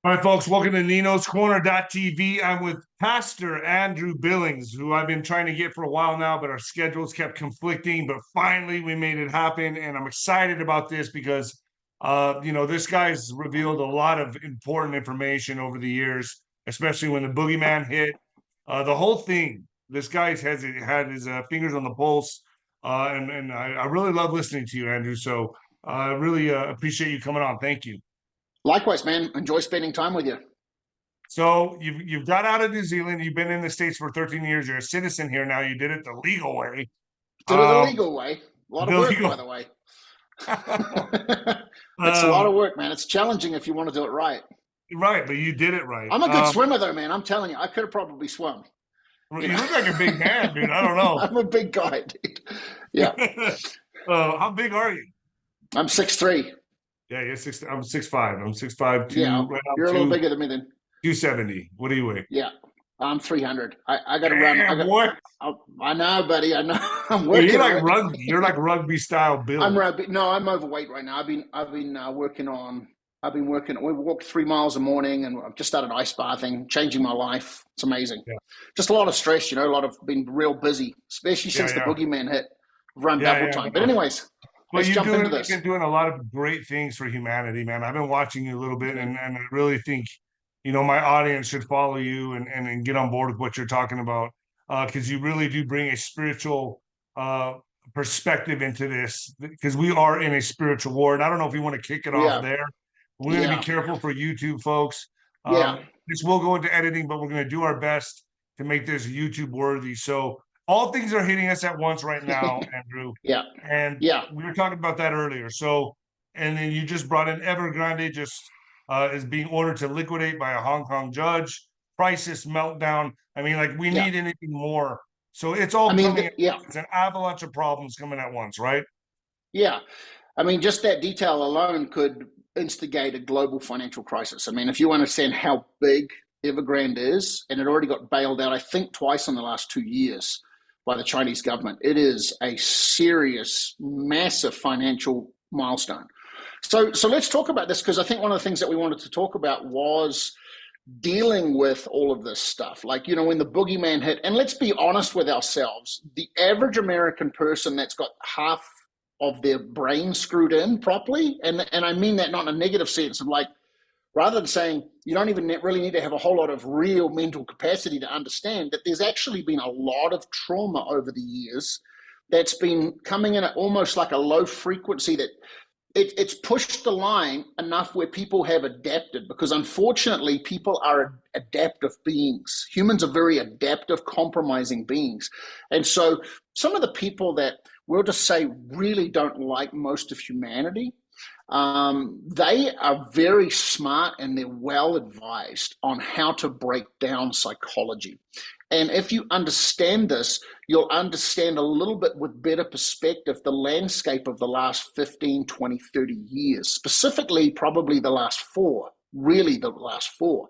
All right, folks, welcome to Nino's Corner.tv. I'm with Pastor Andrew Billings, who I've been trying to get for a while now, but our schedules kept conflicting. But finally, we made it happen, and I'm excited about this because, this guy's revealed a lot of important information over the years, especially when the boogeyman hit. The whole thing, this guy has had his fingers on the pulse, and I really love listening to you, Andrew. So I really appreciate you coming on. Thank you. Likewise, man. Enjoy spending time with you. So you've got out of New Zealand. You've been in the States for 13 years. You're a citizen here now. You did it the legal way. Did it the legal way. A lot of work, by the way. It's a lot of work, man. It's challenging if you want to do it right. Right, but you did it right. I'm a good swimmer, though, man. I'm telling you, I could have probably swum. You look like a big man, dude. I don't know. I'm a big guy, dude. Yeah. How big are you? I'm 6'3". Yeah, you're 6. I'm 6'5". I'm 6'5". Yeah, you're a little bigger than me then. 270. What do you weigh? Yeah, I'm 300. I got to run. What? I know, buddy. I know. I'm working. You're like rugby. You're like rugby style build. I'm rugby. No, I'm overweight right now. I've been working. We walked 3 miles a morning, and I've just started ice bathing, changing my life. It's amazing. Yeah. Just a lot of stress, been real busy, especially since the boogeyman hit. Run double time. But anyways. Well, you've been doing a lot of great things for humanity, man. I've been watching you a little bit, and I really think, my audience should follow you and get on board with what you're talking about, because you really do bring a spiritual perspective into this, because we are in a spiritual war. And I don't know if you want to kick it off there. We're going to be careful for YouTube, folks. This will go into editing, but we're going to do our best to make this YouTube worthy. So all things are hitting us at once right now, Andrew. We were talking about that earlier. So, and then you just brought in 𝗵𝗲𝗀𝗀 is being ordered to liquidate by a Hong Kong judge. Crisis meltdown. I mean, we need anything more. So it's all coming. It's an avalanche of problems coming at once, right? Yeah. I mean, just that detail alone could instigate a global financial crisis. I mean, if you understand how big 𝗵𝗲𝗀𝗀 is, and it already got bailed out, I think, twice in the last 2 years by the Chinese government. It is a serious, massive financial milestone. So let's talk about this, because I think one of the things that we wanted to talk about was dealing with all of this stuff. When the boogeyman hit, and let's be honest with ourselves, the average American person that's got half of their brain screwed in properly, and I mean that not in a negative sense of rather than saying you don't even really need to have a whole lot of real mental capacity to understand that there's actually been a lot of trauma over the years that's been coming in at almost like a low frequency, that it's pushed the line enough where people have adapted, because unfortunately people are adaptive beings. Humans are very adaptive, compromising beings. And so some of the people that we'll just say really don't like most of humanity, they are very smart and they're well advised on how to break down psychology. And if you understand this, you'll understand a little bit with better perspective the landscape of the last 15, 20, 30 years, specifically probably the last 4, really the last 4.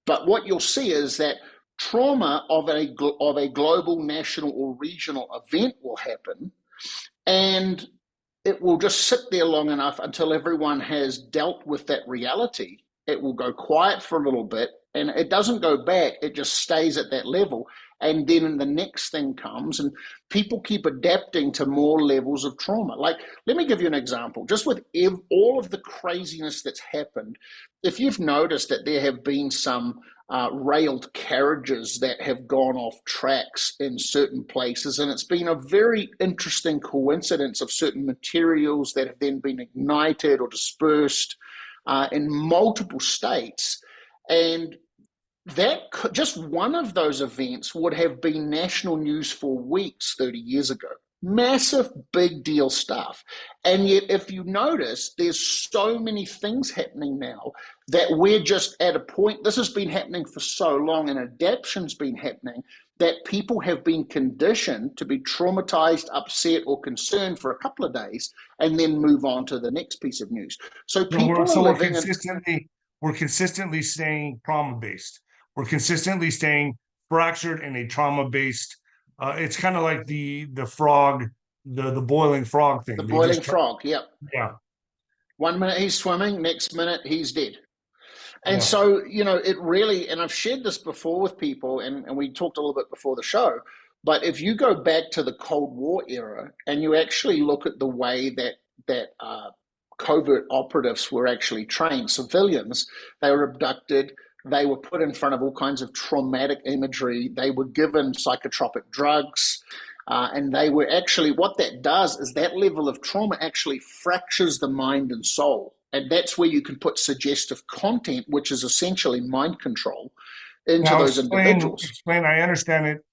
But what you'll see is that trauma of a global, national, or regional event will happen, and it will just sit there long enough until everyone has dealt with that reality. It will go quiet for a little bit, and it doesn't go back. It just stays at that level. And then the next thing comes, and people keep adapting to more levels of trauma. Let me give you an example. Just with all of the craziness that's happened, if you've noticed that there have been some railed carriages that have gone off tracks in certain places, and it's been a very interesting coincidence of certain materials that have then been ignited or dispersed in multiple states. And that just one of those events would have been national news for weeks 30 years ago. Massive, big deal stuff. And yet, if you notice, there's so many things happening now that we're just at a point, this has been happening for so long, and adaption's been happening, that people have been conditioned to be traumatized, upset, or concerned for a couple of days, and then move on to the next piece of news. So we're consistently staying trauma-based. We're consistently staying fractured in a trauma-based. It's kind of like the frog, the boiling frog thing. The boiling frog, yep. Yeah. 1 minute he's swimming, next minute he's dead. And so, it really, and I've shared this before with people, and we talked a little bit before the show, but if you go back to the Cold War era and you actually look at the way that covert operatives were actually trained, civilians, they were abducted, they were put in front of all kinds of traumatic imagery, they were given psychotropic drugs, and they were actually, what that does is that level of trauma actually fractures the mind and soul. And that's where you can put suggestive content, which is essentially mind control, into those individuals. Explain, I understand it,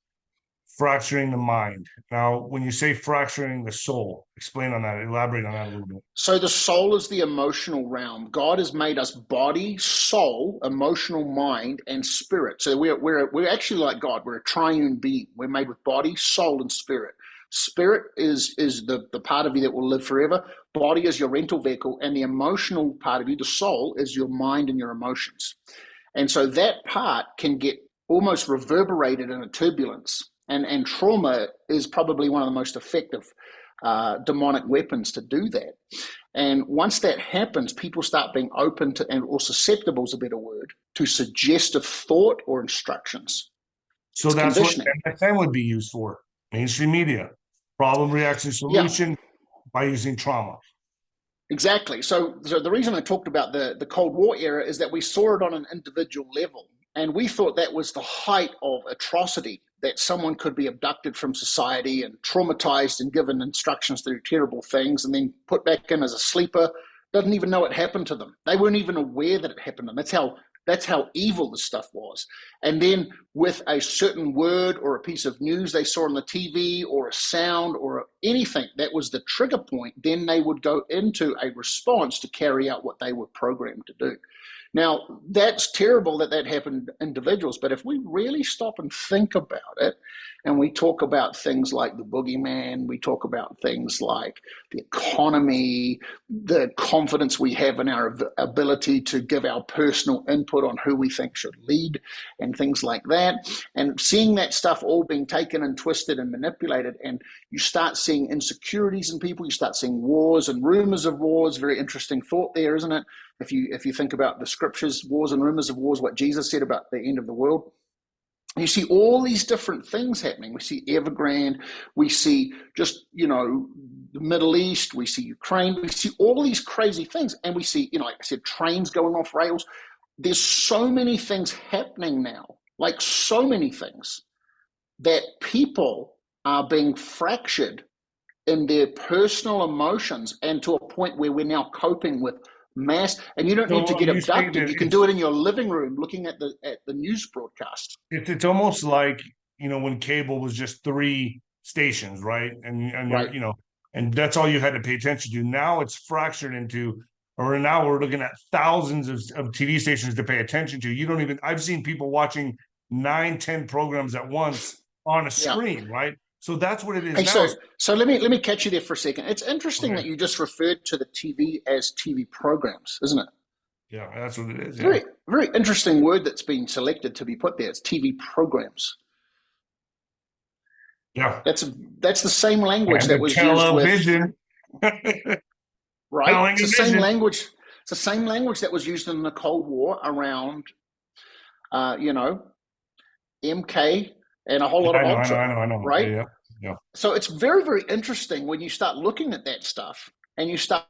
fracturing the mind. Now, when you say fracturing the soul, explain on that, elaborate on that a little bit. So the soul is the emotional realm. God has made us body, soul, emotional, mind, and spirit. So we're actually like God. We're a triune being. We're made with body, soul, and spirit. Spirit is the part of you that will live forever. Body is your rental vehicle, and the emotional part of you, the soul, is your mind and your emotions. And so that part can get almost reverberated in a turbulence. And trauma is probably one of the most effective demonic weapons to do that. And once that happens, people start being open to, or susceptible is a better word, to suggestive thought or instructions. So that's what MSM would be used for. Mainstream media, problem, reaction, solution, by using trauma. Exactly. So the reason I talked about the Cold War era is that we saw it on an individual level. And we thought that was the height of atrocity, that someone could be abducted from society and traumatized and given instructions to do terrible things and then put back in as a sleeper, doesn't even know it happened to them. They weren't even aware that it happened to them. That's how evil the stuff was. And then with a certain word or a piece of news they saw on the TV or a sound or anything that was the trigger point, then they would go into a response to carry out what they were programmed to do. Now, that's terrible that happened to individuals, but if we really stop and think about it, and we talk about things like the boogeyman, we talk about things like the economy, the confidence we have in our ability to give our personal input on who we think should lead and things like that, and seeing that stuff all being taken and twisted and manipulated, and you start seeing insecurities in people, you start seeing wars and rumors of wars. Very interesting thought there, isn't it? If you think about the scriptures, wars and rumors of wars, what Jesus said about the end of the world, you see all these different things happening. We see Evergrande, we see just, the Middle East, we see Ukraine, we see all these crazy things. And we see, like I said, trains going off rails. There's so many things happening now, like so many things, that people are being fractured in their personal emotions, and to a point where we're now coping with mass, and you don't need to get abducted. You can do it in your living room looking at the news broadcast. It's almost like, when cable was just 3 stations, right? And right. And that's all you had to pay attention to. Now it's fractured into, or now we're looking at thousands of TV stations to pay attention to. I've seen people watching 9-10 programs at once on a screen, right? So that's what it is now. So let me catch you there for a second. It's interesting that you just referred to the TV as TV programs, isn't it? Yeah, that's what it is. Very, very interesting word that's been selected to be put there. It's TV programs. Yeah, that's the same language that was television. Right, it's the same language. It's the same language that was used in the Cold War around, MK. And a whole lot of ultra, I know. Right? Yeah. So it's very, very interesting when you start looking at that stuff and you start,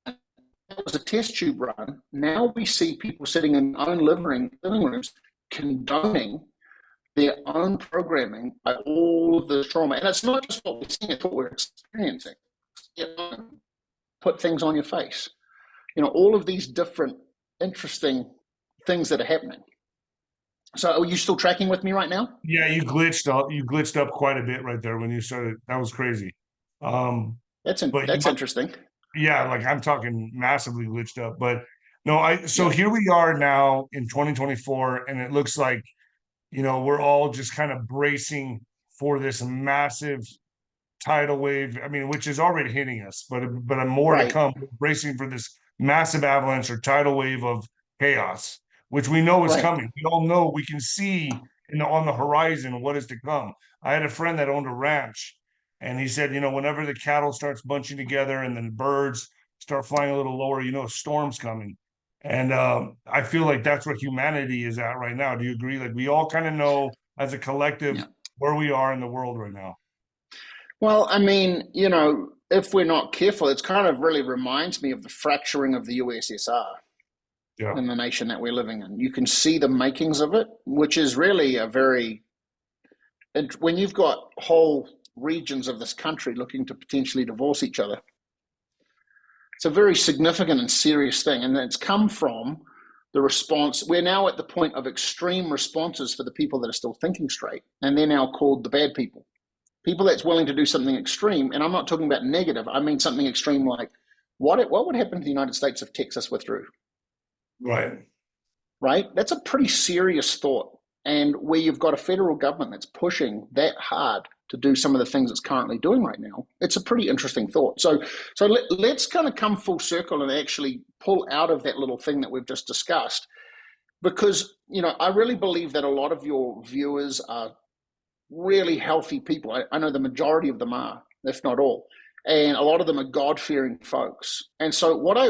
that was a test tube run. Now we see people sitting in their own living rooms condoning their own programming by all of this trauma. And it's not just what we're seeing, it's what we're experiencing. Put things on your face. All of these different interesting things that are happening. So are you still tracking with me right now? Yeah, you glitched up quite a bit right there when you started. That was crazy. That's interesting. Yeah, like I'm talking massively glitched up. But no, here we are now in 2024, and it looks like, we're all just kind of bracing for this massive tidal wave. I mean, which is already hitting us, but more to come. We're bracing for this massive avalanche or tidal wave of chaos, which we know is coming. We all know, we can see on the horizon what is to come. I had a friend that owned a ranch, and he said, whenever the cattle starts bunching together and then birds start flying a little lower, a storm's coming. And I feel like that's what humanity is at right now. Do you agree? Like we all kind of know as a collective where we are in the world right now. Well, I mean, if we're not careful, it's kind of really reminds me of the fracturing of the USSR in the nation that we're living in. You can see the makings of it, which is really when you've got whole regions of this country looking to potentially divorce each other, it's a very significant and serious thing. And it's come from the response. We're now at the point of extreme responses for the people that are still thinking straight. And they're now called the bad people. People that's willing to do something extreme. And I'm not talking about negative. I mean something extreme like what would happen to the United States if Texas withdrew? Right. Right? That's a pretty serious thought. And where you've got a federal government that's pushing that hard to do some of the things it's currently doing right now, it's a pretty interesting thought. So let's kind of come full circle and actually pull out of that little thing that we've just discussed, because I really believe that a lot of your viewers are really healthy people. I know the majority of them are, if not all, and a lot of them are God-fearing folks. And so what I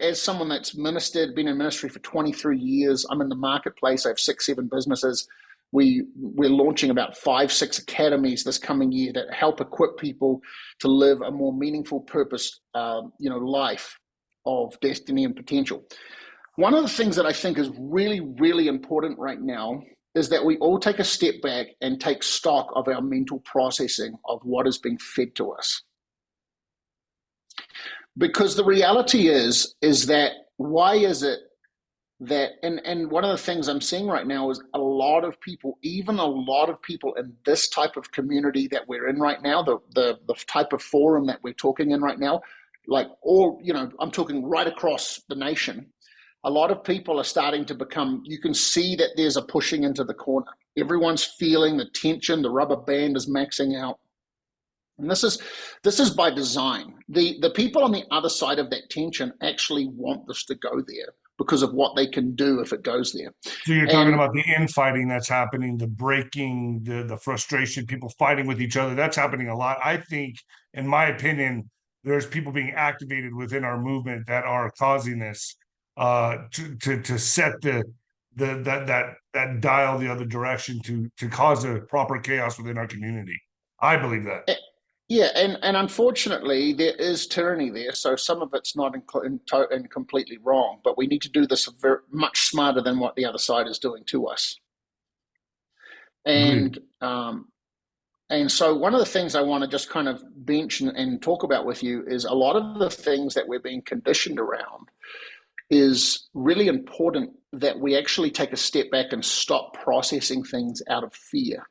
as someone that's been in ministry for 23 years, I'm in the marketplace. I have 6-7 businesses. We're launching about 5-6 academies this coming year that help equip people to live a more meaningful, purpose, life of destiny and potential. One of the things that I think is really, really important right now is that we all take a step back and take stock of our mental processing of what is being fed to us. Because the reality is that why is it that, and one of the things I'm seeing right now is a lot of people, even a lot of people in this type of community that we're in right now, the type of forum that we're talking in right now, like I'm talking right across the nation, a lot of people are starting to become, you can see that there's a pushing into the corner. Everyone's feeling the tension, the rubber band is maxing out. And this is by design. The people on the other side of that tension actually want this to go there because of what they can do if it goes there. So you're talking about the infighting that's happening, the breaking, the frustration, people fighting with each other. That's happening a lot. I think, in my opinion, there's people being activated within our movement that are causing this to set that dial the other direction to cause a proper chaos within our community. I believe that. Yeah, and unfortunately, there is tyranny there, so some of it's not and completely wrong, but we need to do this much smarter than what the other side is doing to us. And so one of the things I want to just kind of bench and talk about with you is a lot of the things that we're being conditioned around is really important that we actually take a step back and stop processing things out of fear,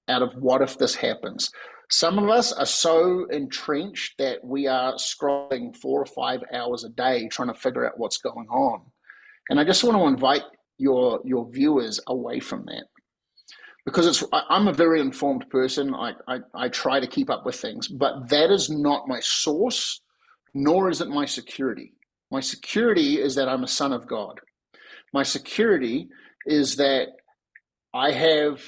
out of what if this happens. Some of us are so entrenched that we are scrolling 4 or 5 hours a day trying to figure out what's going on. And I just want to invite your viewers away from that, because I'm a very informed person. I try to keep up with things, but that is not my source, nor is it my security. My security is that I'm a son of God. My security is that I have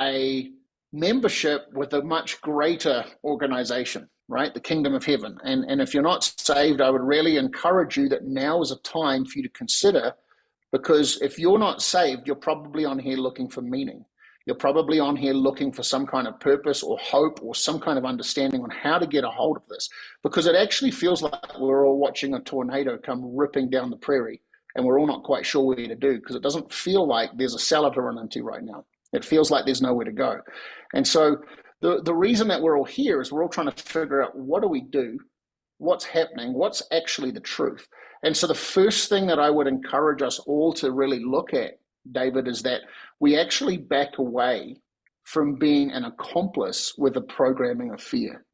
a membership with a much greater organization, right? The kingdom of heaven. And if you're not saved, I would really encourage you that now is a time for you to consider, because if you're not saved, you're probably on here looking for meaning. You're probably on here looking for some kind of purpose or hope or some kind of understanding on how to get a hold of this, because it actually feels like we're all watching a tornado come ripping down the prairie and we're all not quite sure where to do, because it doesn't feel like there's a cellar to run into right now. It feels like there's nowhere to go. And so the reason that we're all here is we're all trying to figure out, what do we do? What's happening? What's actually the truth? And so the first thing that I would encourage us all to really look at, David, is that we actually back away from being an accomplice with the programming of fear.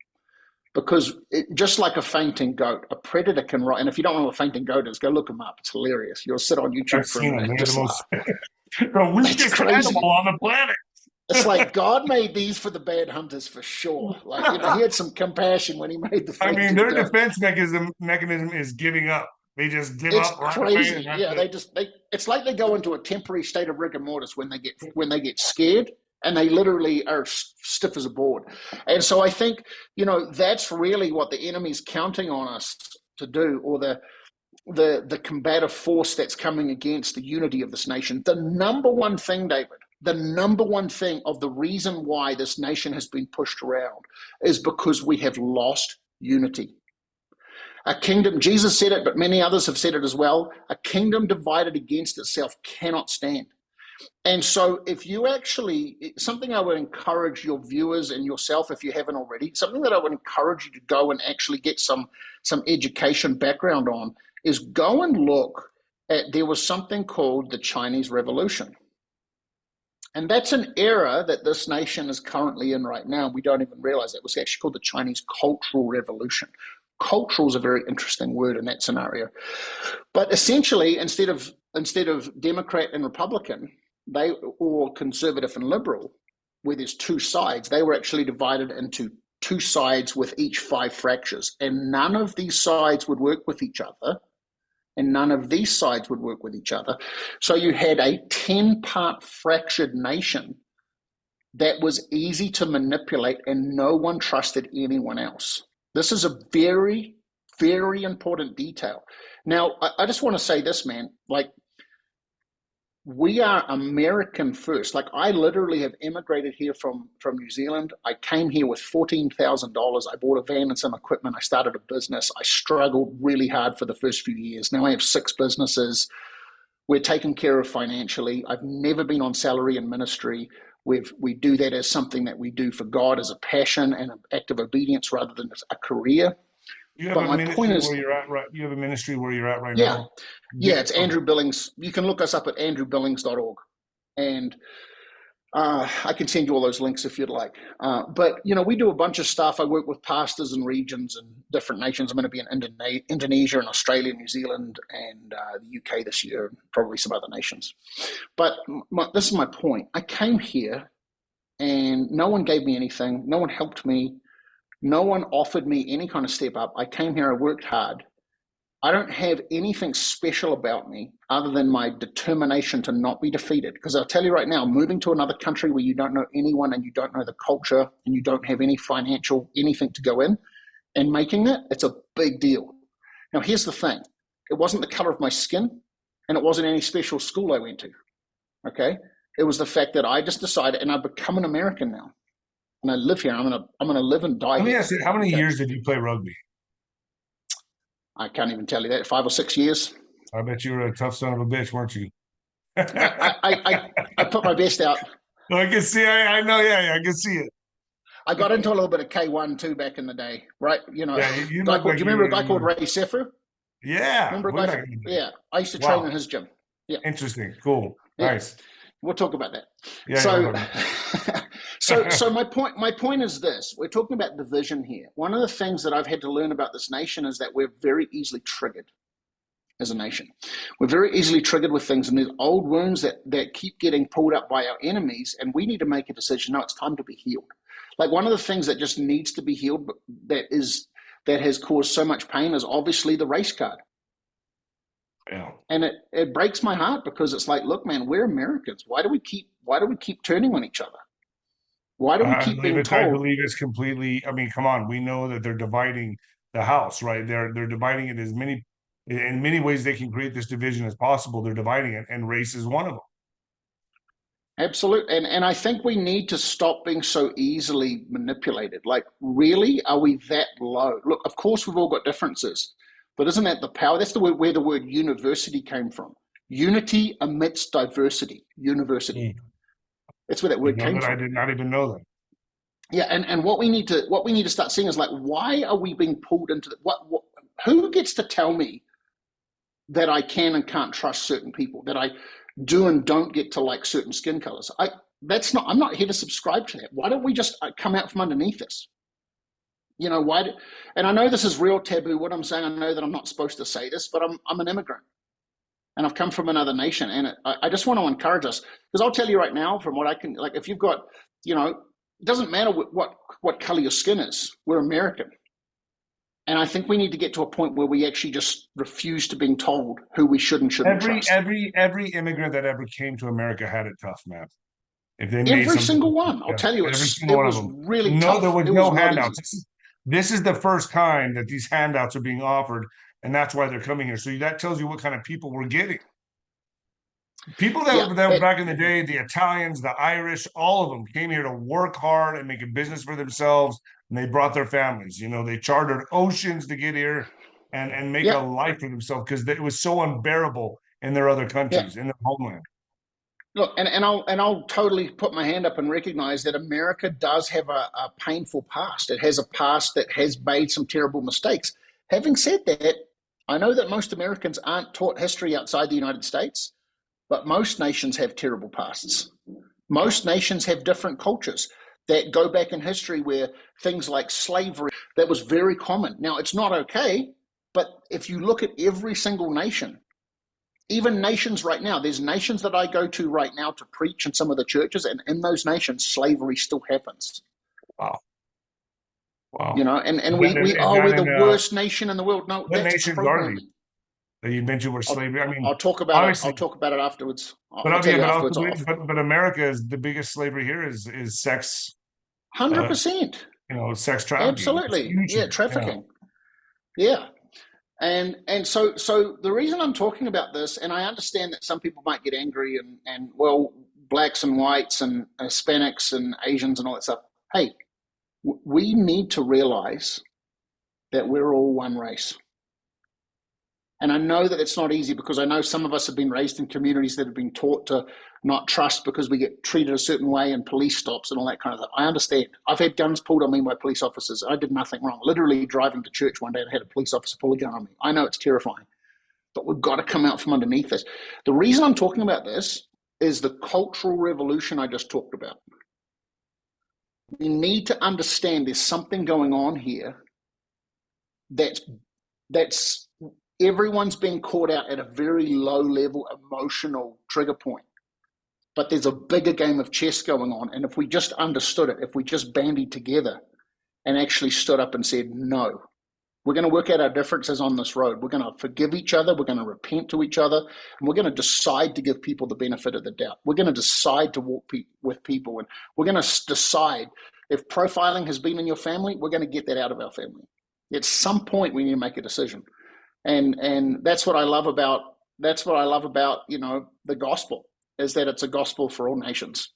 Because just like a fainting goat, a predator can run. And if you don't know what a fainting goat is, go look them up. It's hilarious. You'll sit on YouTube for a minute. The weakest animal on the planet. It's like God made these for the bad hunters for sure. Like, he had some compassion when he made the. I mean, their defense mechanism is giving up. They just give up. It's crazy. Yeah, it's like they go into a temporary state of rigor mortis when they get scared, and they literally are stiff as a board. And so I think, that's really what the enemy's counting on us to do, or the combative force that's coming against the unity of this nation. The number one thing, David, the number one thing of the reason why this nation has been pushed around is because we have lost unity. A kingdom, Jesus said it, but many others have said it as well, a kingdom divided against itself cannot stand. And so if you actually, something I would encourage your viewers and yourself, if you haven't already, something that I would encourage you to go and actually get some education background on is go and look at, there was something called the Chinese Revolution. And that's an era that this nation is currently in right now. We don't even realize it. It was actually called the Chinese Cultural Revolution. Cultural is a very interesting word in that scenario. But essentially, instead of Democrat and Republican, or conservative and liberal, where there's two sides, they were actually divided into two sides with each 5 fractures. And none of these sides would work with each other. And none of these sides would work with each other. So you had a 10-part fractured nation that was easy to manipulate, and no one trusted anyone else. This is a very, very important detail. Now, I just want to say this, man, like, we are American first. Like, I literally have immigrated here from New Zealand. I came here with $14,000. I bought a van and some equipment. I started a business. I struggled really hard for the first few years. Now I have 6 businesses. We're taken care of financially. I've never been on salary in ministry. We do that as something that we do for God, as a passion and an act of obedience rather than as a career. You have a ministry where you're at, right? You have a ministry where you're at right now. Yeah, it's Andrew Billings. You can look us up at andrewbillings.org, and I can send you all those links if you'd like. But you know, we do a bunch of stuff. I work with pastors and regions and different nations. I'm going to be in Indonesia and Australia, New Zealand, and the UK this year, and probably some other nations. But this is my point. I came here, and no one gave me anything. No one helped me. No one offered me any kind of step up. I came here, I worked hard. I don't have anything special about me other than my determination to not be defeated. Because I'll tell you right now, moving to another country where you don't know anyone and you don't know the culture and you don't have any financial anything to go in and making it, it's a big deal. Now, here's the thing. It wasn't the color of my skin, and it wasn't any special school I went to, okay? It was the fact that I just decided, and I've become an American now. And I live here. I'm gonna live and die. Let me ask you, how many years did you play rugby? I can't even tell you that. 5 or 6 years. I bet you were a tough son of a bitch, weren't you? I put my best out. I can see. I know. Yeah, I can see it. I got into a little bit of K1 too back in the day, right? You know, yeah, do you remember a guy called 𝗬𝗏? Yeah. Remember a guy? Yeah, I used to train in his gym. Yeah. Interesting. Cool. Yeah. Nice. We'll talk about that. Yeah. So my point is this: we're talking about division here. One of the things that I've had to learn about this nation is that we're very easily triggered as a nation. We're very easily triggered with things, and there's old wounds that keep getting pulled up by our enemies, and we need to make a decision. No, it's time to be healed. Like, one of the things that just needs to be healed, that has caused so much pain, is obviously the race card. Yeah. And it breaks my heart, because it's like, look, man, we're Americans. Why do we keep turning on each other? Why do we keep being told? I believe it's completely. I mean, come on. We know that they're dividing the house, right? They're dividing it in many ways. They can create this division as possible. They're dividing it, and race is one of them. Absolutely. And I think we need to stop being so easily manipulated. Like, really, are we that low? Look, of course, we've all got differences, but isn't that the power? That's where the word university came from. Unity amidst diversity. University. That's where that word came from. I did not even know that. Yeah, and what we need to start seeing is, like, why are we being pulled into who gets to tell me that I can and can't trust certain people, that I do and don't get to like certain skin colors? I'm not here to subscribe to that. Why don't we just come out from underneath this? You know, and I know this is real taboo, what I'm saying. I know that I'm not supposed to say this, but I'm an immigrant, and I've come from another nation. And I just want to encourage us, because I'll tell you right now, from what I can, like, if you've got, you know, it doesn't matter what color your skin is, we're American. And I think we need to get to a point where we actually just refuse to being told who we should and shouldn't trust. Every immigrant that ever came to America had it tough, man. If they every single one, I'll tell you, it was really tough. There was no handouts. This is the first time that these handouts are being offered and that's why they're coming here. So that tells you what kind of people we're getting. People that, Yeah, that back in the day, the Italians, the Irish, all of them came here to work hard and make a business for themselves, and they brought their families. You know, they chartered oceans to get here and make a yeah, life for themselves because it was so unbearable in their other yeah. countries, in their homeland. Look, and I'll totally put my hand up and recognize that America does have a painful past. It has a past that has made some terrible mistakes. Having said that, I know that most Americans aren't taught history outside the United States, but most nations have terrible pasts. Most nations have different cultures that go back in history where things like slavery, that was very common. Now, it's not okay, but if you look at every single nation, even nations right now, there's nations that I go to right now to preach in some of the churches, and in those nations, slavery still happens. Wow. Wow. You know, and we're the worst nation in the world. No, what that's nations programming. are these that you mentioned were slavery? I mean, I'll talk about it. obviously, I'll talk about it afterwards. but I'll tell you afterwards. but America is the biggest slavery here is sex, 100%. you know, sex trafficking. Absolutely. Yeah, trafficking. Yeah. And so the reason I'm talking about this, and I understand that some people might get angry and well, blacks and whites and Hispanics and Asians and all that stuff. Hey, we need to realize that we're all one race. And I know that it's not easy because I know some of us have been raised in communities that have been taught to not trust because we get treated a certain way and police stops and all that kind of stuff. I understand. I've had guns pulled on me by police officers. I did nothing wrong. Literally driving to church one day and had a police officer pull a gun on me. I know it's terrifying, but we've got to come out from underneath this. The reason I'm talking about this is the cultural revolution I just talked about. We need to understand there's something going on here that's everyone's being caught out at a very low level emotional trigger point. But there's a bigger game of chess going on. And if we just understood it, if we just bandied together and actually stood up and said, no, we're going to work out our differences on this road. We're going to forgive each other. We're going to repent to each other. And we're going to decide to give people the benefit of the doubt. We're going to decide to walk with people. And we're going to decide if profiling has been in your family, we're going to get that out of our family. At some point, we need to make a decision. And that's what I love about you know, the gospel, is that it's a gospel for all nations.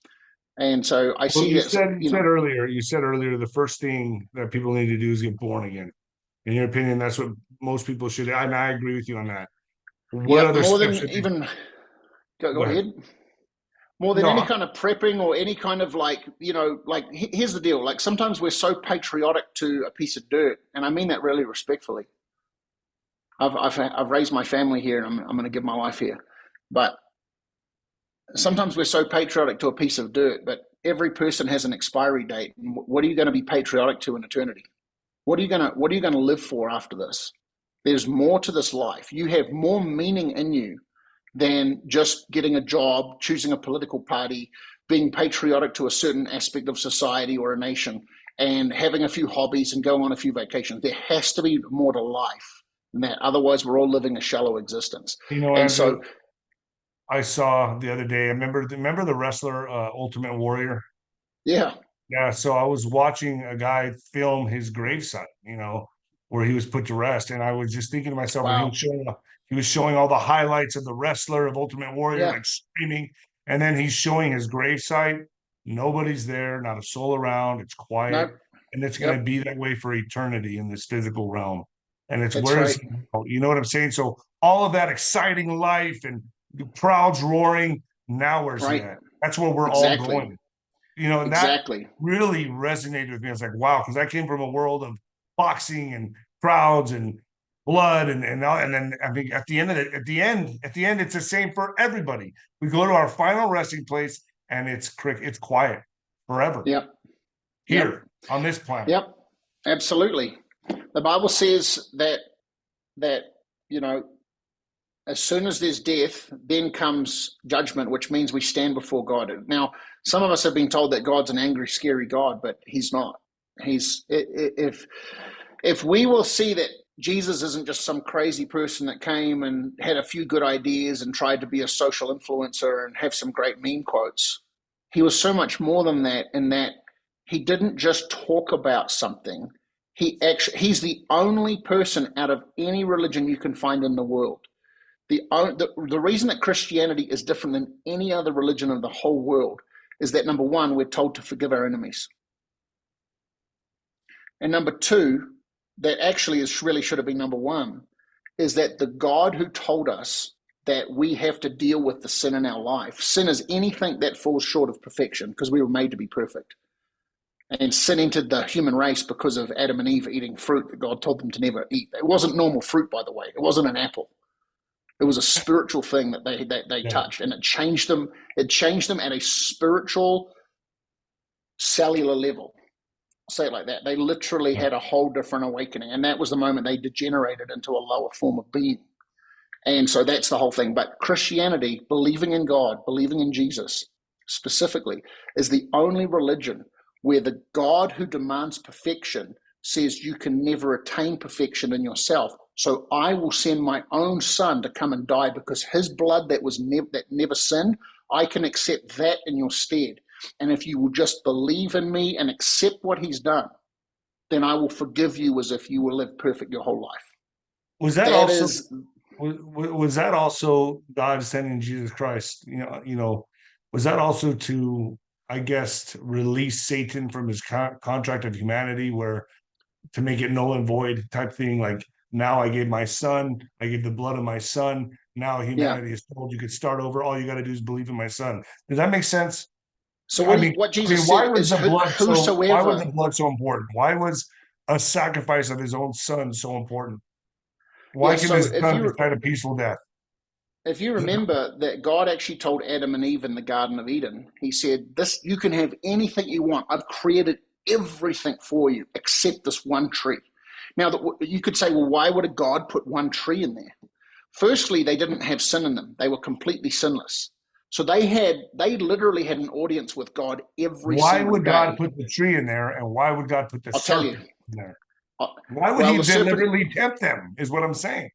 And so I see you said earlier the first thing that people need to do is get born again. In your opinion, that's what most people should. And I agree with you on that. What other more steps than even go ahead. More than any kind of prepping or any kind of like, you know, like here's the deal. Like sometimes we're so patriotic to a piece of dirt, and I mean that really respectfully. I've raised my family here, and I'm going to give my life here. But sometimes we're so patriotic to a piece of dirt, but every person has an expiry date. And what are you going to be patriotic to in eternity? What are you going to live for after this? There's more to this life. You have more meaning in you than just getting a job, choosing a political party, being patriotic to a certain aspect of society or a nation, and having a few hobbies and going on a few vacations. There has to be more to life than that. Otherwise, we're all living a shallow existence. You know, Andrew, I saw the other day, remember the wrestler, Ultimate Warrior? Yeah. Yeah, so I was watching a guy film his gravesite, you know, where he was put to rest. And I was just thinking to myself, wow. He was showing all the highlights of the wrestler of Ultimate Warrior, like screaming. And then he's showing his gravesite. Nobody's there, not a soul around. It's quiet. Nope. And it's going to be that way for eternity in this physical realm. And it's you know what I'm saying? So all of that exciting life and the crowds roaring, now where's he at? That's where we're all going. You know, and that really resonated with me. I was like, wow, because I came from a world of boxing and crowds and blood and then I mean at the end it's the same for everybody. We go to our final resting place and it's quiet forever. Yep. Here on this planet. Yep. Absolutely. The Bible says that you know, as soon as there's death, then comes judgment, which means we stand before God. Now, some of us have been told that God's an angry, scary God, but he's not. If we will see that Jesus isn't just some crazy person that came and had a few good ideas and tried to be a social influencer and have some great meme quotes, he was so much more than that, in that he didn't just talk about something. He's the only person out of any religion you can find in the world. The reason that Christianity is different than any other religion in the whole world is that, number one, we're told to forgive our enemies. And number two, that actually really should have been number one, is that the God who told us that we have to deal with the sin in our life, sin is anything that falls short of perfection, because we were made to be perfect. And sin entered the human race because of Adam and Eve eating fruit that God told them to never eat. It wasn't normal fruit, by the way. It wasn't an apple. It was a spiritual thing that they touched, and it changed them. It changed them at a spiritual, cellular level. Say it like that. They literally had a whole different awakening, and that was the moment they degenerated into a lower form of being. And so that's the whole thing. But Christianity, believing in God, believing in Jesus specifically, is the only religion where the God who demands perfection says you can never attain perfection in yourself. So I will send my own son to come and die, because his blood that never sinned, I can accept that in your stead. And if you will just believe in me and accept what he's done, then I will forgive you as if you will live perfect your whole life. Was that was that also God sending Jesus Christ? Was that also to, I guess, release Satan from his contract of humanity, where to make it null and void type thing? Like, now I gave my son, I gave the blood of my son. Now humanity is told you could start over. All you got to do is believe in my son. Does that make sense? So what Jesus said is, why was the blood so important? Why was a sacrifice of his own son so important? Why can his son decide a peaceful death? If you remember that God actually told Adam and Eve in the Garden of Eden, he said, "This, you can have anything you want. I've created everything for you except this one tree." Now, you could say, well, why would a God put one tree in there? Firstly, they didn't have sin in them. They were completely sinless. So they literally had an audience with God every single day. Why would God put the tree in there, and why would God put the serpent in there? Why would he deliberately tempt them, is what I'm saying.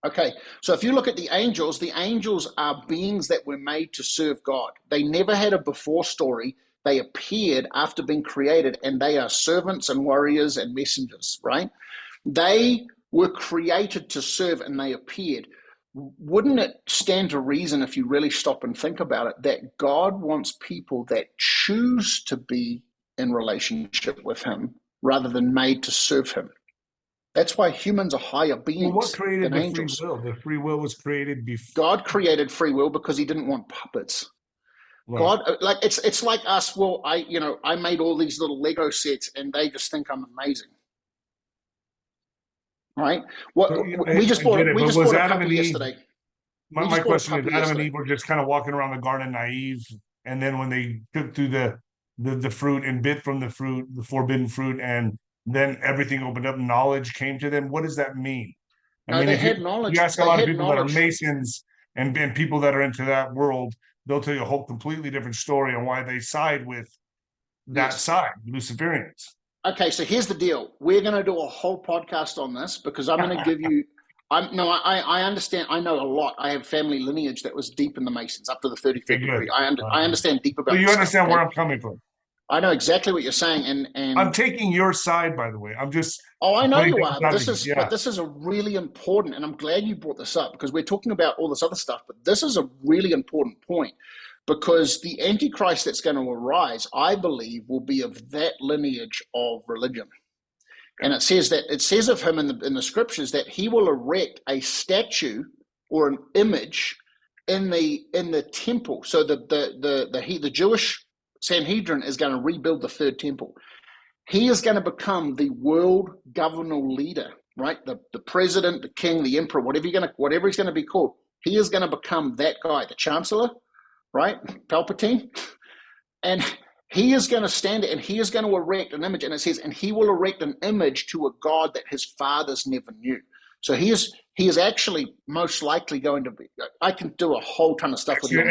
Okay, so if you look at the angels are beings that were made to serve God. They never had a before story. They appeared after being created, and they are servants and warriors and messengers, right? They were created to serve, and they appeared. Wouldn't it stand to reason, if you really stop and think about it, that God wants people that choose to be in relationship with him rather than made to serve him? That's why humans are higher beings. What created than angels. Free will? The free will was created before. God created free will because he didn't want puppets. Right. God, like it's like us. Well, I made all these little Lego sets, and they just think I'm amazing. Right? We just bought a puppy yesterday. My question is, Adam and Eve were just kind of walking around the garden naive, and then when they took through the fruit and bit from the fruit, the forbidden fruit, and then everything opened up, knowledge came to them. What does that mean? They had knowledge. You ask a lot of people that are Masons and people that are into that world, they'll tell you a whole completely different story on why they side with that side, Luciferians. Okay, so here's the deal. We're going to do a whole podcast on this, because I'm going to give you. I understand. I know a lot. I have family lineage that was deep in the Masons, up to the 33rd degree. I understand deep about. So you understand where I'm coming from. I know exactly what you're saying, and I'm taking your side, by the way. I'm just. Oh, I know you are. But this is a really important, and I'm glad you brought this up, because we're talking about all this other stuff, but this is a really important point, because the Antichrist that's going to arise, I believe, will be of that lineage of religion. And it says of him in the scriptures that he will erect a statue or an image in the temple. So the Jewish Sanhedrin is going to rebuild the third temple. He is going to become the world governmental leader, right? The president, the king, the emperor, whatever he's going to be called. He is going to become that guy, the chancellor, right? Palpatine. And he is going to stand and he is going to erect an image. And it says, and he will erect an image to a God that his fathers never knew. So he is actually most likely going to be, I can do a whole ton of stuff with him.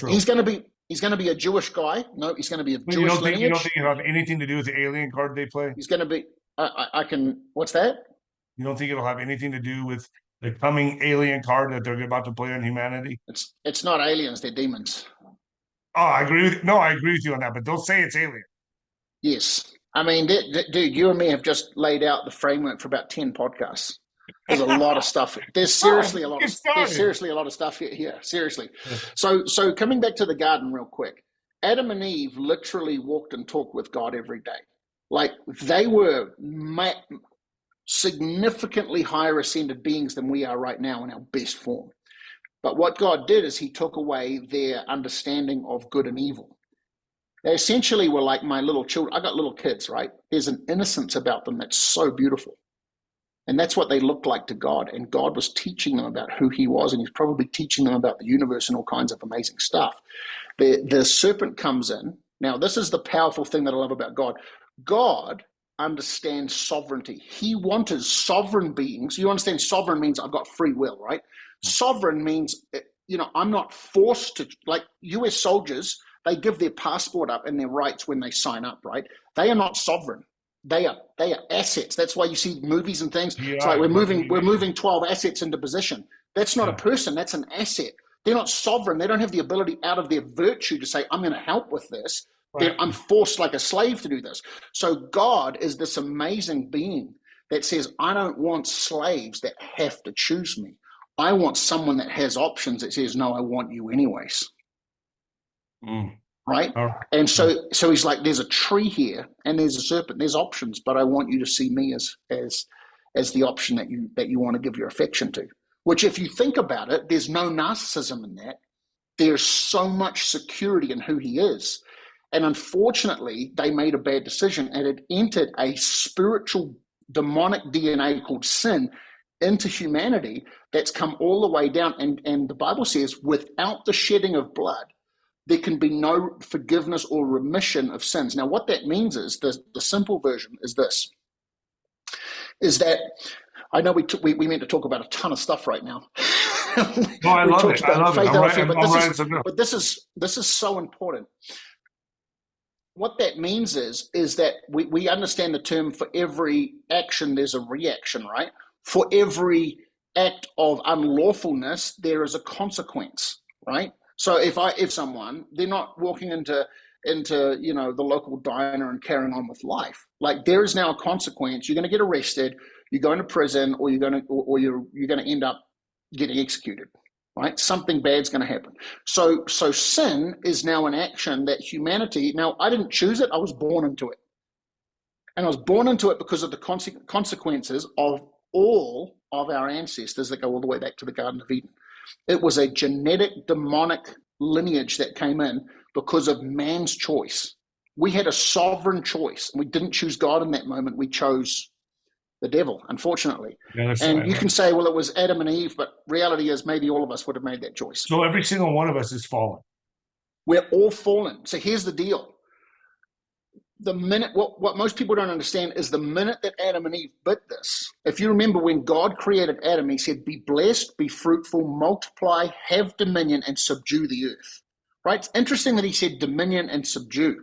He's going to be a Jewish guy. No, he's going to be a Jewish lineage. You don't think it'll have anything to do with the alien card they play? He's going to be, what's that? You don't think it'll have anything to do with the coming alien card that they're about to play on humanity? It's not aliens, they're demons. Oh, I agree with you on that, but don't say it's alien. Yes. I mean, dude, you and me have just laid out the framework for about 10 podcasts. There's a lot of stuff. There's seriously a lot of stuff here. Seriously. Yeah. So coming back to the garden real quick, Adam and Eve literally walked and talked with God every day. Like they were significantly higher ascended beings than we are right now in our best form. But what God did is he took away their understanding of good and evil. They essentially were like my little children. I got little kids, right? There's an innocence about them that's so beautiful. And that's what they looked like to God. And God was teaching them about who he was. And he's probably teaching them about the universe and all kinds of amazing stuff. The serpent comes in. Now, this is the powerful thing that I love about God. God understands sovereignty. He wanted sovereign beings. You understand sovereign means I've got free will, right? Sovereign means, I'm not forced to, like US soldiers, they give their passport up and their rights when they sign up, right? They are not sovereign. They are assets. That's why you see movies and things. Yeah, it's like we're moving 12 assets into position. That's not a person. That's an asset. They're not sovereign. They don't have the ability out of their virtue to say, I'm going to help with this. Right. I'm forced like a slave to do this. So God is this amazing being that says, I don't want slaves that have to choose me. I want someone that has options that says, no, I want you anyways. Right? And so he's like, there's a tree here and there's a serpent, there's options, but I want you to see me as the option that you want to give your affection to. Which if you think about it, there's no narcissism in that. There's so much security in who he is. And unfortunately, they made a bad decision and it entered a spiritual demonic DNA called sin into humanity that's come all the way down. And the Bible says, without the shedding of blood, there can be no forgiveness or remission of sins. Now, what that means is, the simple version is this, is that, I know we meant to talk about a ton of stuff right now. No, I love it. I love it. But this is so important. What that means is that we understand the term, for every action, there's a reaction, right? For every act of unlawfulness, there is a consequence, right? So if someone, they're not walking into the local diner and carrying on with life. Like, there is now a consequence. You're going to get arrested, you're going to prison, or you're going to end up getting executed. Right? Something bad's going to happen. So sin is now an action that humanity, now I didn't choose it, I was born into it. And I was born into it because of the consequences of all of our ancestors that go all the way back to the Garden of Eden. It was a genetic demonic lineage that came in because of man's choice. We had a sovereign choice. We didn't choose God in that moment. We chose the devil, unfortunately. Yeah, and you can say, well, it was Adam and Eve, but reality is maybe all of us would have made that choice. So every single one of us is fallen. We're all fallen. So here's the deal. The minute, what most people don't understand is the minute that Adam and Eve bit this, if you remember when God created Adam, he said, be blessed, be fruitful, multiply, have dominion, and subdue the earth. Right? It's interesting that he said dominion and subdue.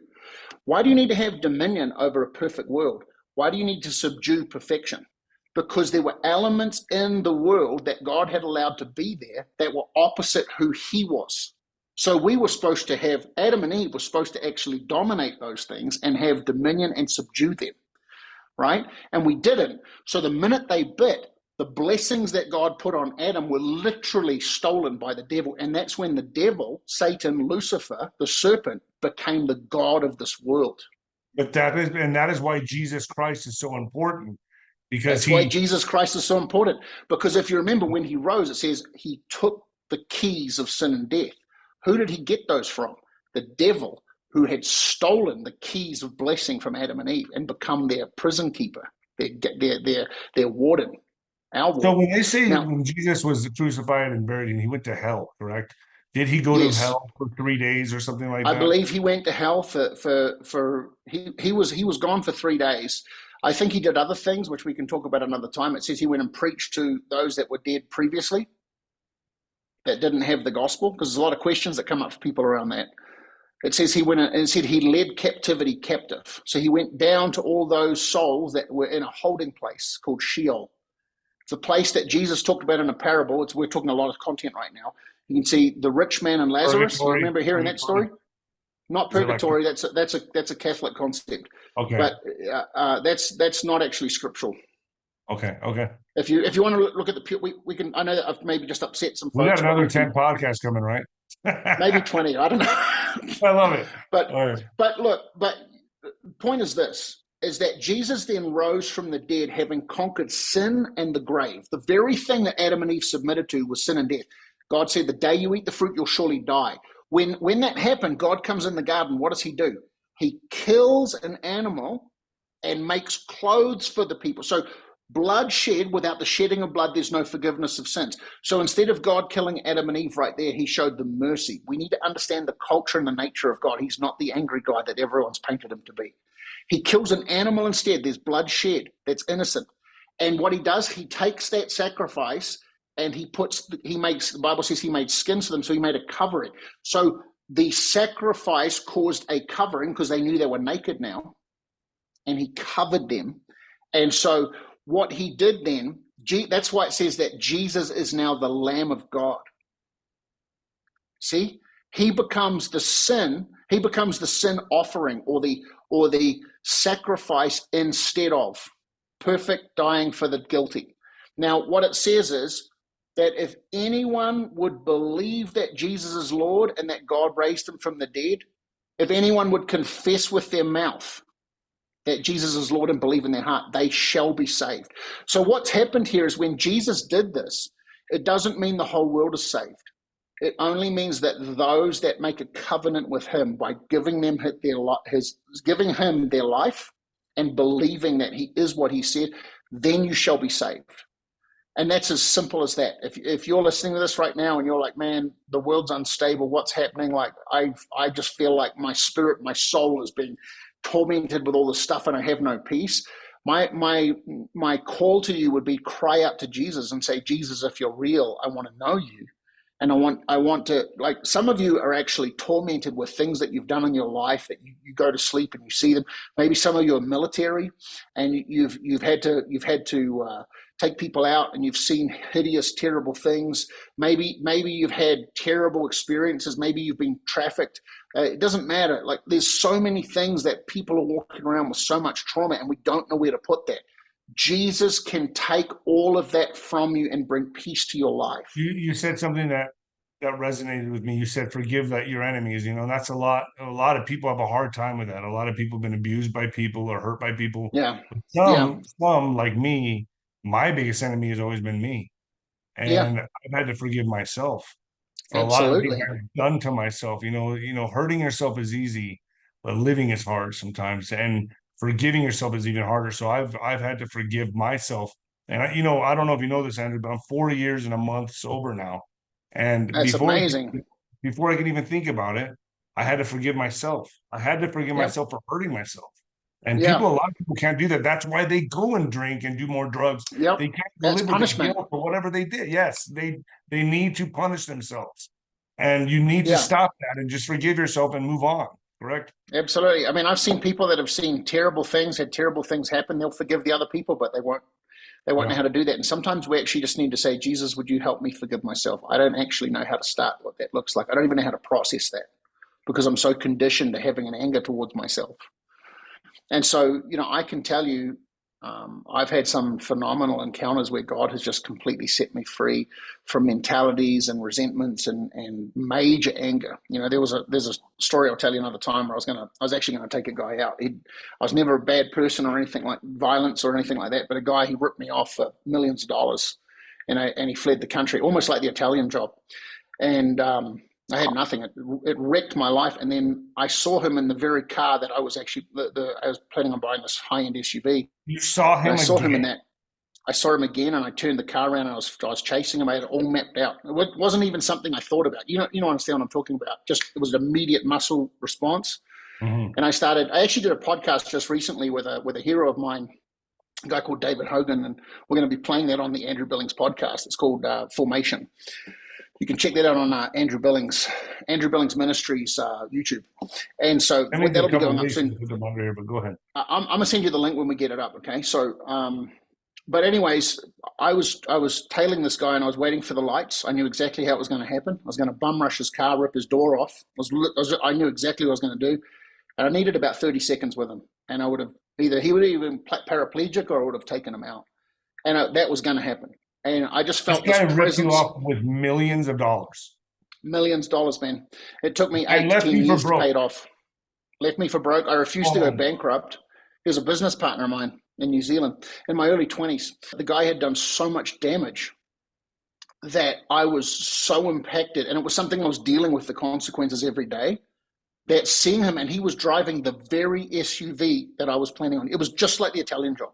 Why do you need to have dominion over a perfect world? Why do you need to subdue perfection? Because there were elements in the world that God had allowed to be there that were opposite who he was. So we were supposed to have, Adam and Eve were supposed to actually dominate those things and have dominion and subdue them, right? And we didn't. So the minute they bit, the blessings that God put on Adam were literally stolen by the devil. And that's when the devil, Satan, Lucifer, the serpent, became the god of this world. But that is why Jesus Christ is so important, because why Jesus Christ is so important. Because if you remember when he rose, it says he took the keys of sin and death. Who did he get those from? The devil, who had stolen the keys of blessing from Adam and Eve and become their prison keeper, their warden. So when they say when Jesus was crucified and buried and he went to hell, correct? Did he go to hell for 3 days or something like that? I believe he went to hell he was gone for 3 days. I think he did other things, which we can talk about another time. It says he went and preached to those that were dead previously, that didn't have the gospel, because there's a lot of questions that come up for people around that. It says he went and said he led captivity captive. So he went down to all those souls that were in a holding place called Sheol. It's a place that Jesus talked about in a parable. We're talking a lot of content right now. You can see the rich man and Lazarus. You remember hearing that story? Not Is it like, purgatory. That's a Catholic concept. okay, But that's not actually scriptural. okay, okay. If you want to look at the we can. I know that I've maybe just upset some We got folks. another 10 podcasts coming, right? Maybe 20. I don't know. I love it. But look, but the point is this, is that Jesus then rose from the dead, having conquered sin and the grave. The very thing that Adam and Eve submitted to was sin and death. God said, the day you eat the fruit, you'll surely die. When that happened, God comes in the garden. What does he do? He kills an animal and makes clothes for the people. So blood shed, without the shedding of blood, there's no forgiveness of sins. So instead of God killing Adam and Eve right there, he showed them mercy. We need to understand the culture and the nature of God. He's not the angry guy that everyone's painted him to be. He kills an animal instead. There's blood shed that's innocent. And what he does, he takes that sacrifice and the Bible says he made skins for them, so he made a covering. So the sacrifice caused a covering because they knew they were naked now, and he covered them. And so what he did then, that's why it says that Jesus is now the Lamb of God. See, he becomes the sin offering or the sacrifice instead of perfect dying for the guilty. Now, what it says is that if anyone would believe that Jesus is Lord and that God raised him from the dead, if anyone would confess with their mouth that Jesus is Lord and believe in their heart, they shall be saved. So what's happened here is when Jesus did this, it doesn't mean the whole world is saved. It only means that those that make a covenant with him by giving him their life and believing that he is what he said, then you shall be saved. And that's as simple as that. If you're listening to this right now and you're like, man, the world's unstable, what's happening? Like, I just feel like my spirit, my soul is being tormented with all this stuff and I have no peace. My call to you would be cry out to Jesus and say, Jesus, if you're real, I want to know you. And I want to, like, some of you are actually tormented with things that you've done in your life that you go to sleep and you see them. Maybe some of you are military and you've had to take people out and you've seen hideous, terrible things. Maybe you've had terrible experiences. Maybe you've been trafficked. It doesn't matter. Like, there's so many things that people are walking around with so much trauma and we don't know where to put that. Jesus can take all of that from you and bring peace to your life. You said something that resonated with me. You said, forgive your enemies. And that's a lot of people have a hard time with that. A lot of people have been abused by people or hurt by people. Yeah. Some like me, my biggest enemy has always been me. And I've had to forgive myself for a lot of things I've done to myself. Hurting yourself is easy, but living is hard sometimes. And forgiving yourself is even harder. So I've had to forgive myself. And I don't know if you know this, Andrew, but I'm 4 years and a month sober now. And that's amazing. Before I could even think about it, I had to forgive myself. I had to forgive myself for hurting myself. And a lot of people can't do that. That's why they go and drink and do more drugs. They can't live with the guilt for whatever they did. Yes, they need to punish themselves. And you need to stop that and just forgive yourself and move on. Correct? Absolutely. I mean, I've seen people that have seen terrible things, had terrible things happen. They'll forgive the other people, but they won't know how to do that. And sometimes we actually just need to say, Jesus, would you help me forgive myself? I don't actually know how to start what that looks like. I don't even know how to process that because I'm so conditioned to having an anger towards myself. And so, I can tell you, I've had some phenomenal encounters where God has just completely set me free from mentalities and resentments and major anger. There's a story I'll tell you another time where I was actually going to take a guy out. I was never a bad person or anything like violence or anything like that, but a guy, he ripped me off for millions of dollars, and he fled the country, almost like the Italian job. And I had nothing. It wrecked my life. And then I saw him in the very car that I was actually, I was planning on buying this high-end SUV. You saw him again? I saw him in that. I saw him again, and I turned the car around, and I was chasing him. I had it all mapped out. It wasn't even something I thought about. You understand what I'm talking about. Just, it was an immediate muscle response. Mm-hmm. And I actually did a podcast just recently with a hero of mine, a guy called David Hogan, and we're going to be playing that on the Andrew Billings podcast. It's called Formation. You can check that out on Andrew Billings Ministries YouTube. And so that'll be going up soon. But go ahead. I'm going to send you the link when we get it up, okay? So But anyways, I was tailing this guy and I was waiting for the lights. I knew exactly how it was going to happen. I was going to bum rush his car, rip his door off. I knew exactly what I was going to do. And I needed about 30 seconds with him. And I would have he would have been paraplegic or I would have taken him out. And that was going to happen. And I just felt this guy this ripped you presence. off with millions of dollars. Millions of dollars, man. It took me And 8 left to 10 you for years to broke. pay it off. Left me for broke. I refused to go bankrupt. He was a business partner of mine in New Zealand in my early 20s. The guy had done so much damage that I was so impacted, and it was something I was dealing with the consequences every day, that seeing him, and he was driving the very SUV that I was planning on. It was just like the Italian job.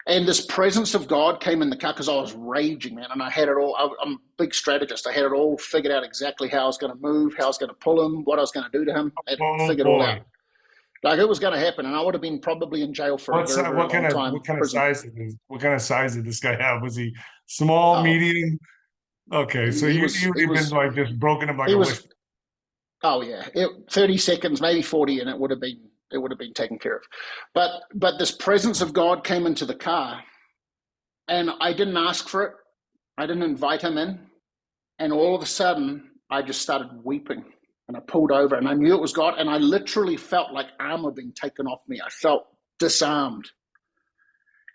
And this presence of God came in the car because I was raging, man. And I had it all. I'm a big strategist. I had it all figured out exactly how I was going to move, how I was going to pull him, what I was going to do to him. I figured it all out. Like it was going to happen, and I would have been probably in jail for a very long time. What kind of size did this guy have? Was he small, medium? Okay, so you've been like just broken him like a whisper. Oh yeah, 30 seconds, maybe 40, and it would have been taken care of. But this presence of God came into the car, and I didn't ask for it. I didn't invite him in, and all of a sudden, I just started weeping. And I pulled over and I knew it was God. And I literally felt like armor being taken off me. I felt disarmed.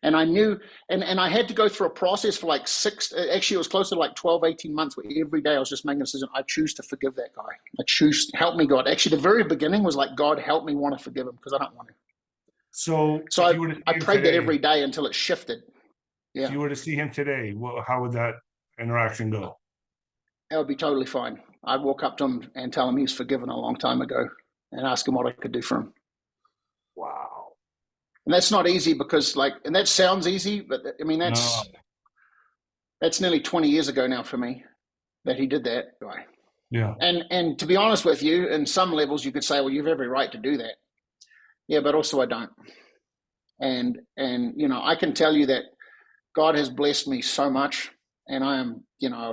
And I knew, and I had to go through a process for like it was closer to like 12, 18 months where every day I was just making a decision. I choose to forgive that guy. I choose, help me, God. Actually, the very beginning was like, God, help me want to forgive him because I don't want to. So I prayed that every day until it shifted. Yeah. If you were to see him today, how would that interaction go? That would be totally fine. I'd walk up to him and tell him he was forgiven a long time ago and ask him what I could do for him. Wow. And that's not easy because and that sounds easy, but I mean, that's nearly 20 years ago now for me that he did that. Yeah. And to be honest with you, in some levels you could say, well, you have every right to do that. Yeah, but also I don't. And I can tell you that God has blessed me so much. And I am,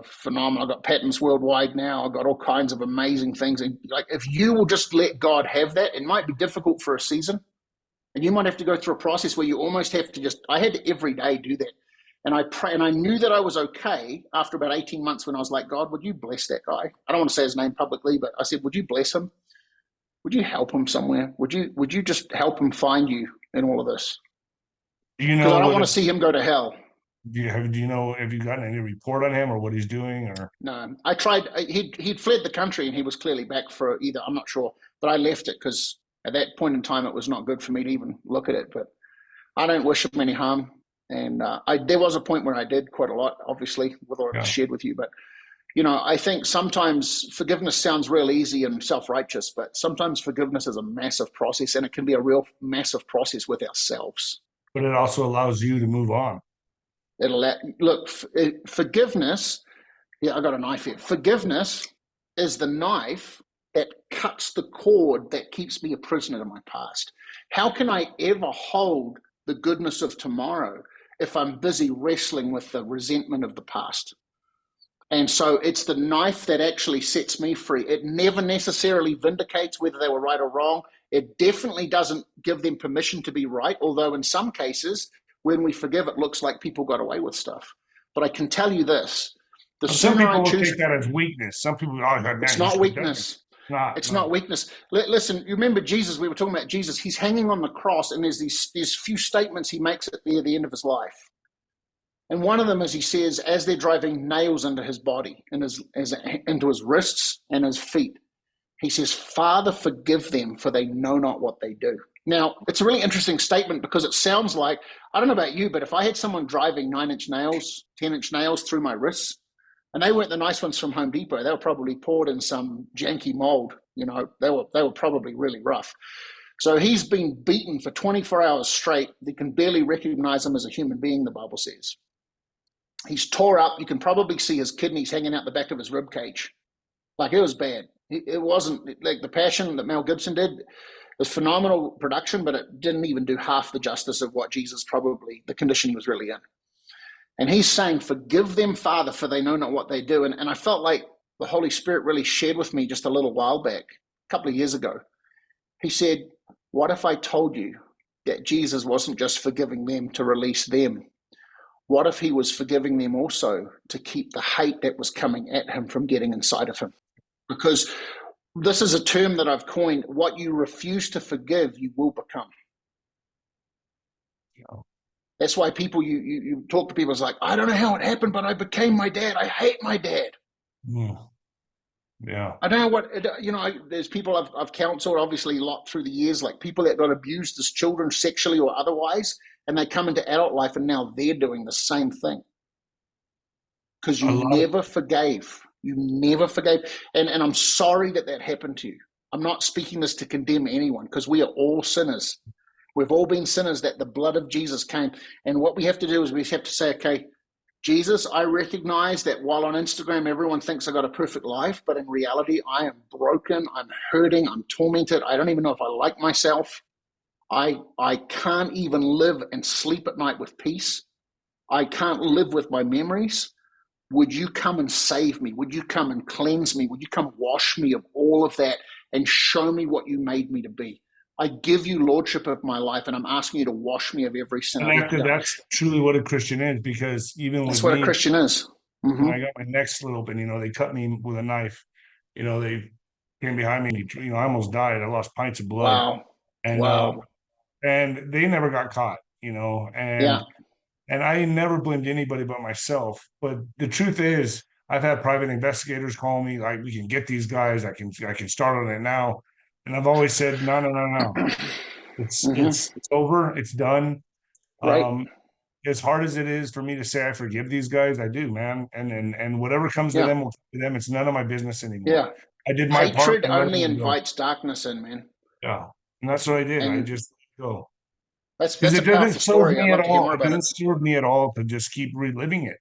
phenomenal. I've got patents worldwide now. I've got all kinds of amazing things. And if you will just let God have that, it might be difficult for a season. And you might have to go through a process where you almost have to I had to every day do that. And I pray, and I knew that I was okay after about 18 months when I was like, God, would you bless that guy? I don't want to say his name publicly, but I said, would you bless him? Would you help him somewhere? Would you just help him find you in all of this? Because I don't want to see him go to hell. Have you gotten any report on him or what he's doing? Or no, I tried. He'd fled the country and he was clearly back for either. I'm not sure, but I left it because at that point in time it was not good for me to even look at it. But I don't wish him any harm. And there was a point where I did quite a lot, obviously, with what I shared with you. But I think sometimes forgiveness sounds real easy and self-righteous, but sometimes forgiveness is a massive process, and it can be a real massive process with ourselves. But it also allows you to move on. Forgiveness, I got a knife here. Forgiveness is the knife that cuts the cord that keeps me a prisoner to my past. How can I ever hold the goodness of tomorrow if I'm busy wrestling with the resentment of the past? And so it's the knife that actually sets me free. It never necessarily vindicates whether they were right or wrong. It definitely doesn't give them permission to be right, although in some cases, when we forgive, it looks like people got away with stuff. But I can tell you this: some people will take that as weakness. Some people, it's not weakness. It's not weakness. Listen, you remember Jesus? We were talking about Jesus. He's hanging on the cross, and there's these few statements he makes at the end of his life. And one of them is he says, as they're driving nails into his body, and into his wrists and his feet, he says, "Father, forgive them, for they know not what they do." Now, it's a really interesting statement because it sounds like, I don't know about you, but if I had someone driving 9-inch nails, 10-inch nails through my wrists, and they weren't the nice ones from Home Depot, they were probably poured in some janky mold, they were probably really rough. So he's been beaten for 24 hours straight. They can barely recognize him as a human being, the Bible says. He's tore up. You can probably see his kidneys hanging out the back of his rib cage. Like, it was bad. It wasn't like The Passion that Mel Gibson did. It was phenomenal production, but it didn't even do half the justice of what Jesus probably, the condition he was really in. And he's saying, "Forgive them, Father, for they know not what they do." And I felt like the Holy Spirit really shared with me just a little while back, a couple of years ago. He said, "What if I told you that Jesus wasn't just forgiving them to release them? What if he was forgiving them also to keep the hate that was coming at him from getting inside of him? Because this is a term that I've coined: what you refuse to forgive, you will become. Yeah. That's why people, you talk to people, it's like, I don't know how it happened, but I became my dad. I hate my dad. Yeah. I don't know what, there's people I've counseled, obviously, a lot through the years, like people that got abused as children sexually or otherwise, and they come into adult life and now they're doing the same thing. Because you never forgave. You never forgave. And I'm sorry that happened to you. I'm not speaking this to condemn anyone, because we are all sinners. We've all been sinners that the blood of Jesus came. And what we have to do is we have to say, okay, Jesus, I recognize that while on Instagram everyone thinks I got a perfect life, but in reality I am broken, I'm hurting, I'm tormented. I don't even know if I like myself. I can't even live and sleep at night with peace. I can't live with my memories. Would you come and save me? Would you come and cleanse me? Would you come wash me of all of that and show me what you made me to be? I give you lordship of my life, and I'm asking you to wash me of every sin I've ever done. That's truly what a Christian is, because even that's with what me, a Christian is. When I got my neck slit open, they cut me with a knife. They came behind me. I almost died. I lost pints of blood. Wow. And wow. And they never got caught. And I never blamed anybody but myself. But the truth is, I've had private investigators call me, like, we can get these guys. I can start on it now. And I've always said, no. It's over. It's done. Right. As hard as it is for me to say I forgive these guys, I do, man. And whatever comes to them will come to them. It's none of my business anymore. Yeah. I did my part. Hatred only invites darkness in, man. Yeah. And that's what I did. I just go. That's a powerful story. I'd love to hear more about it. It doesn't serve me at all to just keep reliving it.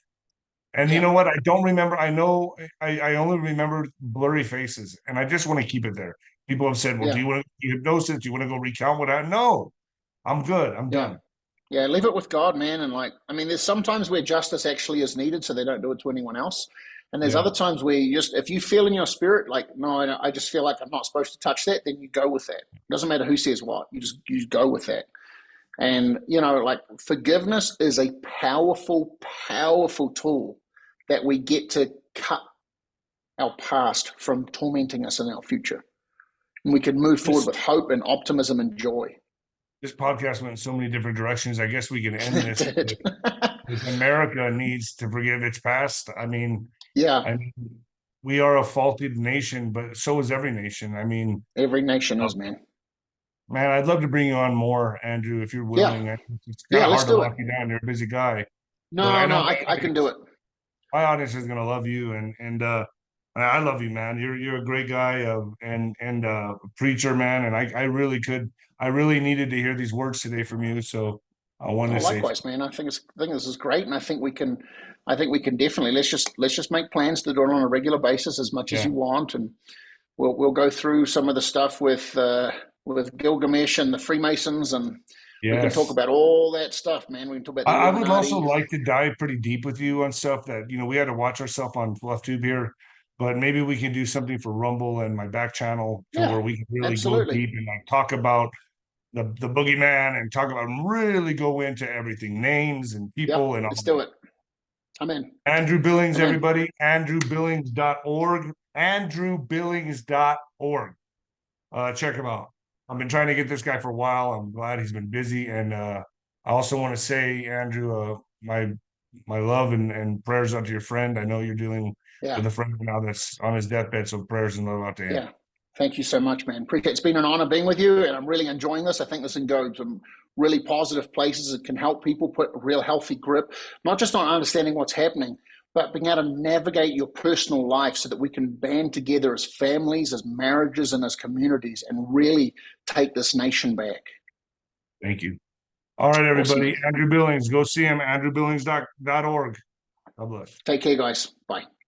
And Yeah. you know what? I don't remember. I know I only remember blurry faces, and I just want to keep it there. People have said, well, do you want to hypnosis? Do you want to go recount what I No, I'm good. I'm done. Yeah, leave it with God, man. And there's sometimes where justice actually is needed, so they don't do it to anyone else. And there's other times where if you feel in your spirit, like, no, I just feel like I'm not supposed to touch that, then you go with that. It doesn't matter who says what. You just go with that. And, forgiveness is a powerful, powerful tool that we get to cut our past from tormenting us in our future. And we can move forward with hope and optimism and joy. This podcast went in so many different directions. I guess we can end this. If America needs to forgive its past. We are a faulted nation, but so is every nation. Every nation is, man. Man, I'd love to bring you on more, Andrew, if you're willing. It's kind of hard to lock you down. You're a busy guy. No, I can do it. My audience is going to love you, and I love you, man. You're a great guy, and a preacher, man. And I really needed to hear these words today from you. So I wanted to say, likewise, man. I think this is great, and I think we can definitely let's just make plans to do it on a regular basis as much as you want, and we'll go through some of the stuff with Gilgamesh and the Freemasons, and we can talk about all that stuff, man. We can talk about the I would also like to dive pretty deep with you on stuff that we had to watch ourselves on LeftTube here, but maybe we can do something for Rumble and my back channel where we can really go deep and talk about the boogeyman and talk about really go into everything, names and people and all. Let's do it. I'm in. Andrew Billings, everybody. AndrewBillings.org. AndrewBillings.org. Check him out. I've been trying to get this guy for a while. I'm glad he's been busy. And I also want to say, Andrew, my love and prayers out to your friend. I know you're dealing with a friend now that's on his deathbed, so prayers and love out to him. Yeah. Thank you so much, man. Appreciate it. It's been an honor being with you, and I'm really enjoying this. I think this can go to some really positive places. It can help people put a real healthy grip, not just on understanding what's happening, but being able to navigate your personal life so that we can band together as families, as marriages, and as communities and really take this nation back. Thank you. All right, everybody. Awesome. Andrew Billings, go see him, andrewbillings.org. God bless. Take care, guys. Bye.